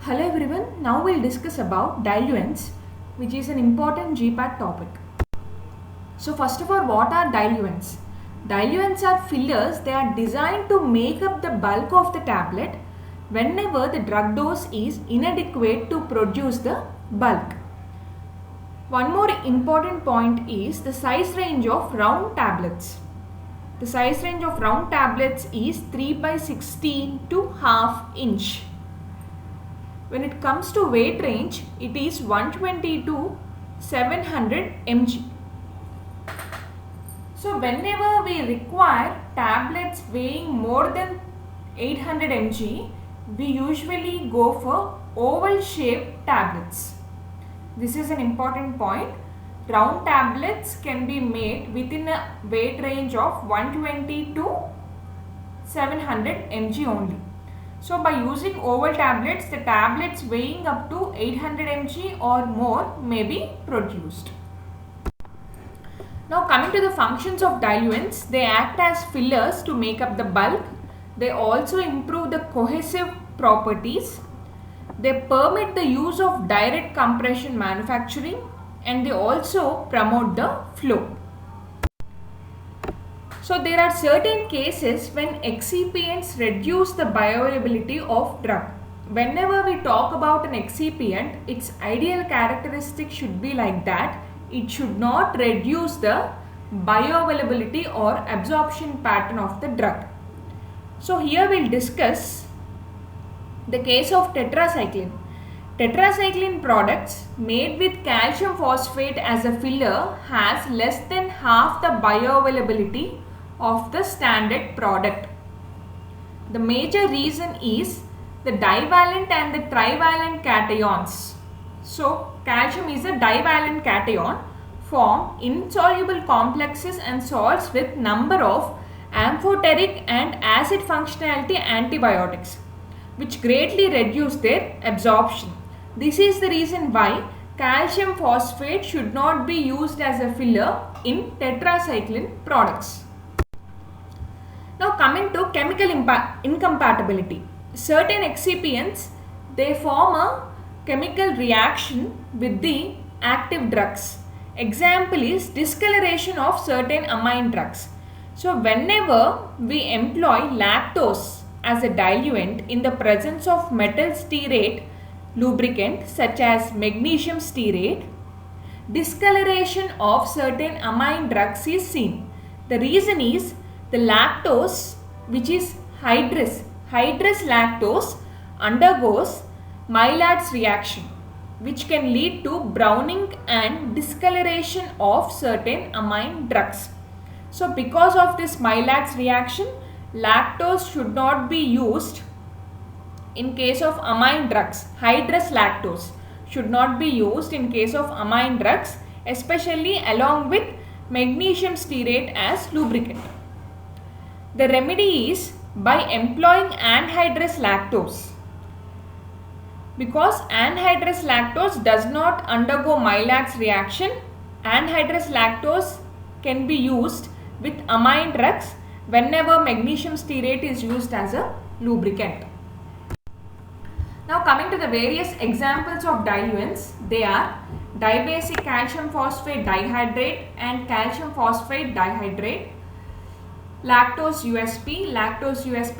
Hello everyone, now we'll discuss about diluents, which is an important Gpat topic. So first of all, what are diluents? Diluents are fillers. They are designed to make up the bulk of the tablet whenever the drug dose is inadequate to produce the bulk. One more important point is the size range of round tablets. The size range of round tablets is 3/16 to half inch. When it comes to weight range, it is 120 to 700 mg. So whenever we require tablets weighing more than 800 mg, we usually go for oval shaped tablets. This is an important point. Round tablets can be made within a weight range of 120 to 700 mg only. So by using oval tablets, the tablets weighing up to 800 mg or more may be produced. Now coming to the functions of diluents, they act as fillers to make up the bulk. They also improve the cohesive properties. They permit the use of direct compression manufacturing, and they also promote the flow. So there are certain cases when excipients reduce the bioavailability of drug. Whenever we talk about an excipient, its ideal characteristic should be like that. It should not reduce the bioavailability or absorption pattern of the drug. So here we'll discuss the case of tetracycline. Tetracycline products made with calcium phosphate as a filler has less than half the bioavailability of the standard product. The major reason is the divalent and the trivalent cations. So calcium is a divalent cation, form insoluble complexes and salts with number of amphoteric and acid functionality antibiotics, which greatly reduce their absorption. This is the reason why calcium phosphate should not be used as a filler in tetracycline products. Now coming to chemical incompatibility. Certain excipients, they form a chemical reaction with the active drugs. Example is discoloration of certain amine drugs. So whenever we employ lactose as a diluent in the presence of metal stearate lubricant such as magnesium stearate, discoloration of certain amine drugs is seen. The reason is the lactose, which is hydrous lactose, undergoes Maillard's reaction, which can lead to browning and discoloration of certain amine drugs. So because of this Maillard's reaction, lactose should not be used in case of amine drugs. Hydrous lactose should not be used in case of amine drugs, especially along with magnesium stearate as lubricant. The remedy is by employing anhydrous lactose. Because anhydrous lactose does not undergo Maillard's reaction, anhydrous lactose can be used with amine drugs whenever magnesium stearate is used as a lubricant. Now coming to the various examples of diluents, they are dibasic calcium phosphate dihydrate and calcium phosphate dihydrate, lactose USP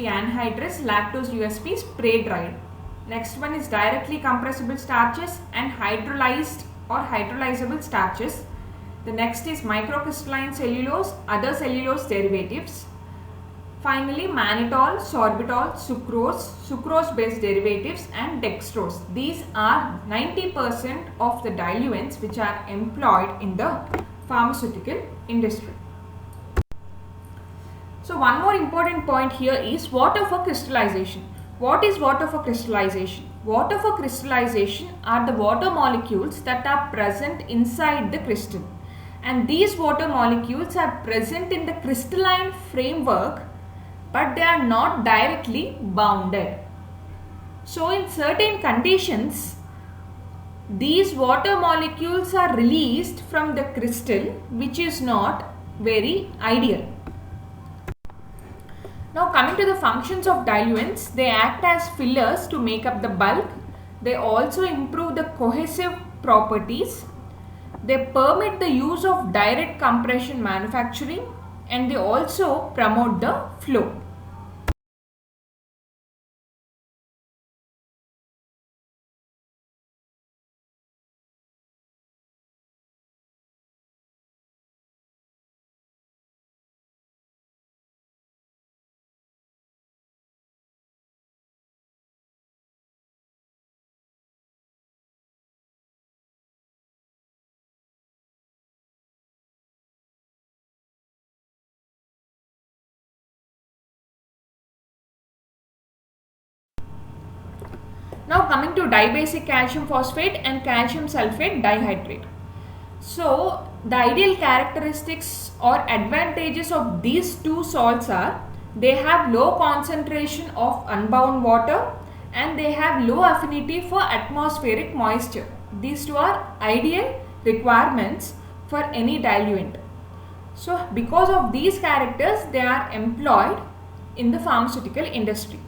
anhydrous, lactose USP spray dried. Next one is directly compressible starches and hydrolyzed or hydrolyzable starches. The next is microcrystalline cellulose, other cellulose derivatives. Finally, mannitol, sorbitol, sucrose based derivatives and dextrose. These are 90% of the diluents which are employed in the pharmaceutical industry. So one more important point here is water for crystallization. What is water for crystallization? Water for crystallization are the water molecules that are present inside the crystal, and these water molecules are present in the crystalline framework, but they are not directly bounded. So in certain conditions, these water molecules are released from the crystal, which is not very ideal. Now coming to the functions of diluents, they act as fillers to make up the bulk. They also improve the cohesive properties. They permit the use of direct compression manufacturing, and they also promote the flow. Now coming to dibasic calcium phosphate and calcium sulfate dihydrate. So the ideal characteristics or advantages of these two salts are they have low concentration of unbound water and they have low affinity for atmospheric moisture. These two are ideal requirements for any diluent. So because of these characters, they are employed in the pharmaceutical industry.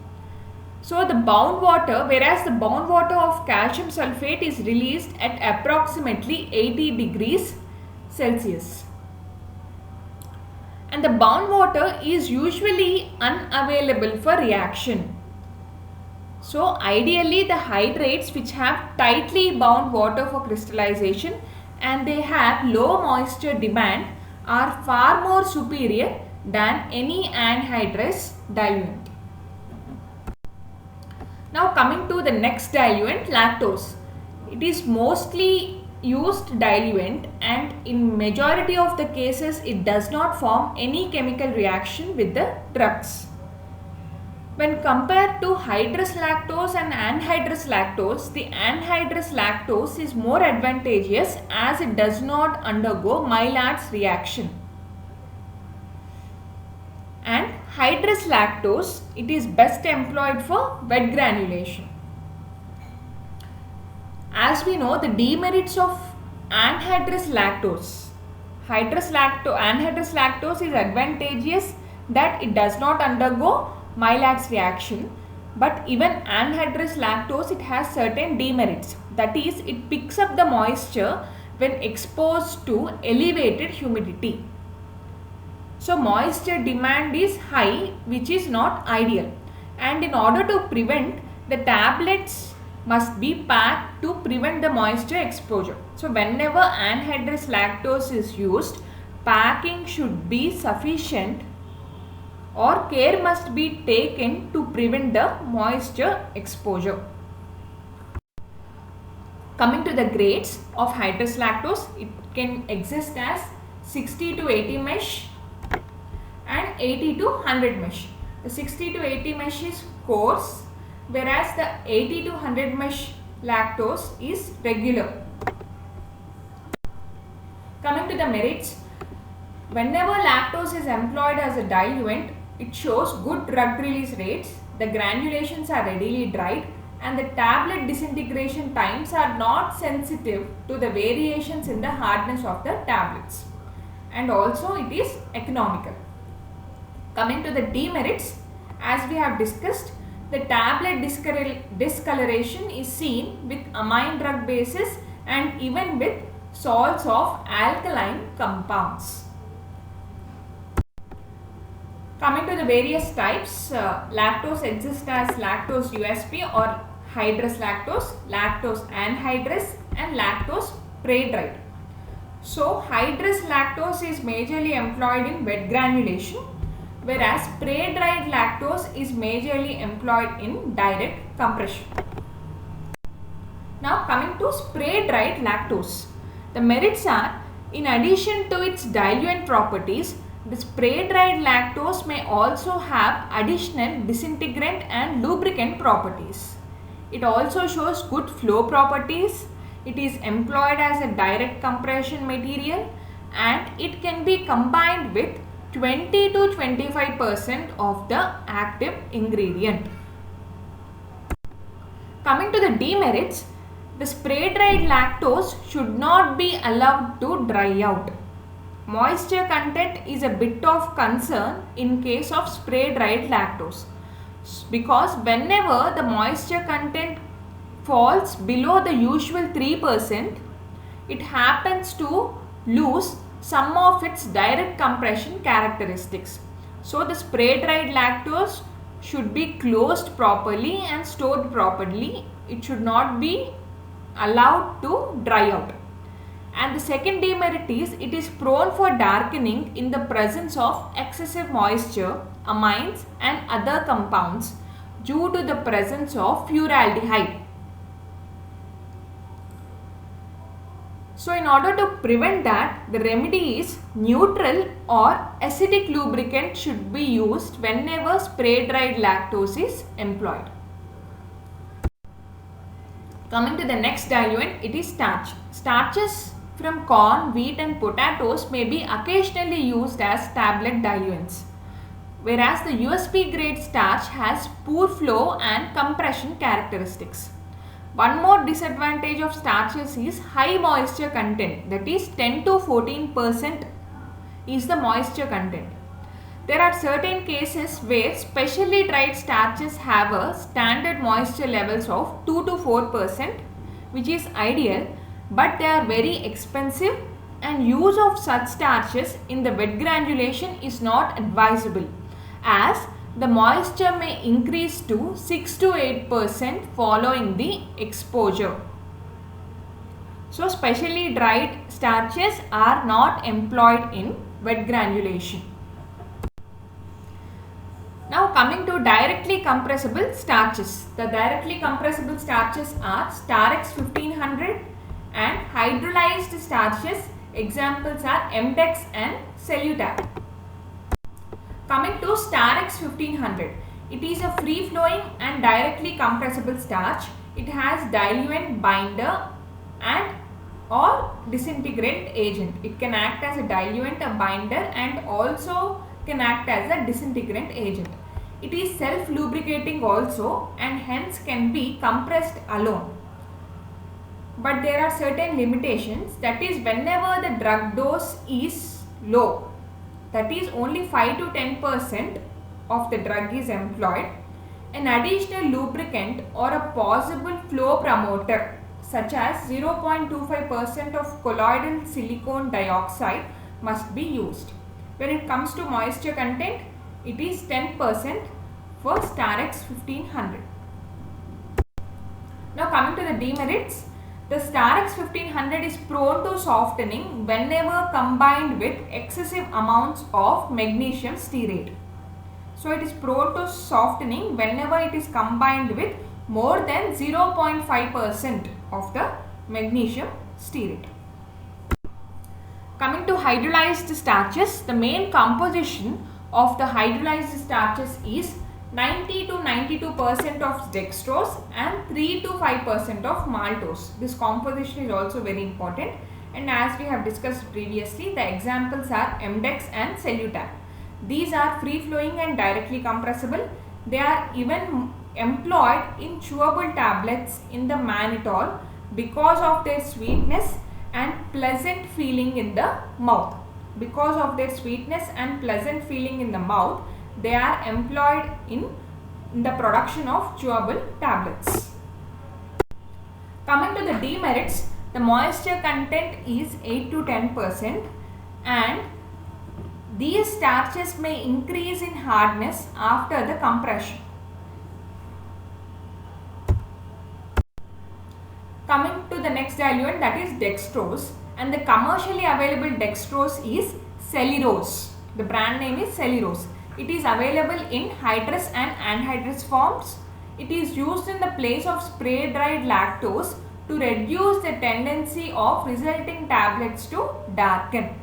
So the bound water, whereas the bound water of calcium sulfate is released at approximately 80 degrees Celsius. And the bound water is usually unavailable for reaction. So ideally the hydrates which have tightly bound water for crystallization and they have low moisture demand are far more superior than any anhydrous diluent. Now coming to the next diluent, lactose. It is mostly used diluent and in majority of the cases it does not form any chemical reaction with the drugs. When compared to hydrous lactose and anhydrous lactose, the anhydrous lactose is more advantageous as it does not undergo Maillard's reaction. And hydrous lactose, it is best employed for wet granulation. As we know, the demerits of anhydrous lactose. Anhydrous lactose is advantageous that it does not undergo Maillard's reaction, but even anhydrous lactose, it has certain demerits. That is, it picks up the moisture when exposed to elevated humidity. So moisture demand is high, which is not ideal, and in order to prevent, the tablets must be packed to prevent the moisture exposure. So whenever anhydrous lactose is used, packing should be sufficient or care must be taken to prevent the moisture exposure. Coming to the grades of hydrous lactose, it can exist as 60 to 80 mesh and 80 to 100 mesh. The 60 to 80 mesh is coarse, whereas the 80 to 100 mesh lactose is regular. Coming to the merits, whenever lactose is employed as a diluent, it shows good drug release rates, the granulations are readily dried, and the tablet disintegration times are not sensitive to the variations in the hardness of the tablets, and also it is economical. Coming to the demerits, as we have discussed, the tablet discoloration is seen with amine drug bases and even with salts of alkaline compounds. Coming to the various types, lactose exists as lactose USP or hydrous lactose, lactose anhydrous and lactose spray-dried. So hydrous lactose is majorly employed in wet granulation, whereas spray-dried lactose is majorly employed in direct compression. Now coming to spray-dried lactose. The merits are, in addition to its diluent properties, the spray-dried lactose may also have additional disintegrant and lubricant properties. It also shows good flow properties. It is employed as a direct compression material and it can be combined with 20 to 25% of the active ingredient. Coming to the demerits, the spray-dried lactose should not be allowed to dry out. Moisture content is a bit of concern in case of spray-dried lactose because whenever the moisture content falls below the usual 3%, it happens to lose some of its direct compression characteristics. So the spray dried lactose should be closed properly and stored properly. It should not be allowed to dry out. And the second demerit is it is prone for darkening in the presence of excessive moisture, amines and other compounds due to the presence of furaldehyde. So in order to prevent that, the remedy is neutral or acidic lubricant should be used whenever spray dried lactose is employed. Coming to the next diluent, it is starch. Starches from corn, wheat and potatoes may be occasionally used as tablet diluents, whereas the USP grade starch has poor flow and compression characteristics. One more disadvantage of starches is high moisture content, that is 10 to 14% is the moisture content. There are certain cases where specially dried starches have a standard moisture levels of 2 to 4%, which is ideal, but they are very expensive and use of such starches in the wet granulation is not advisable, as the moisture may increase to 6 to 8% following the exposure. So specially dried starches are not employed in wet granulation. Now coming to directly compressible starches. The directly compressible starches are Starex 1500 and hydrolyzed starches. Examples are MDEX and Cellutab. Coming to Starex 1500. It is a free flowing and directly compressible starch. It has diluent, binder and or disintegrant agent. It can act as a diluent, a binder and also can act as a disintegrant agent. It is self-lubricating also and hence can be compressed alone. But there are certain limitations, that is whenever the drug dose is low, that is only 5 to 10% of the drug is employed, an additional lubricant or a possible flow promoter such as 0.25% of colloidal silicon dioxide must be used. When it comes to moisture content, it is 10% for Starex 1500. Now coming to the demerits, the Starex 1500 is prone to softening whenever combined with excessive amounts of magnesium stearate. So it is prone to softening whenever it is combined with more than 0.5% of the magnesium stearate. Coming to hydrolyzed starches, the main composition of the hydrolyzed starches is 90 to 92% of dextrose and 3 to 5% of maltose. This composition is also very important, and as we have discussed previously, the examples are MDEX and Cellutab. These are free flowing and directly compressible. They are even employed in chewable tablets in the mannitol because of their sweetness and pleasant feeling in the mouth. Because of their sweetness and pleasant feeling in the mouth, they are employed in the production of chewable tablets. Coming to the demerits, the moisture content is 8 to 10% and these starches may increase in hardness after the compression. Coming to the next diluent, that is dextrose, and the commercially available dextrose is cellulose. The brand name is cellulose. It is available in hydrous and anhydrous forms. It is used in the place of spray dried lactose to reduce the tendency of resulting tablets to darken.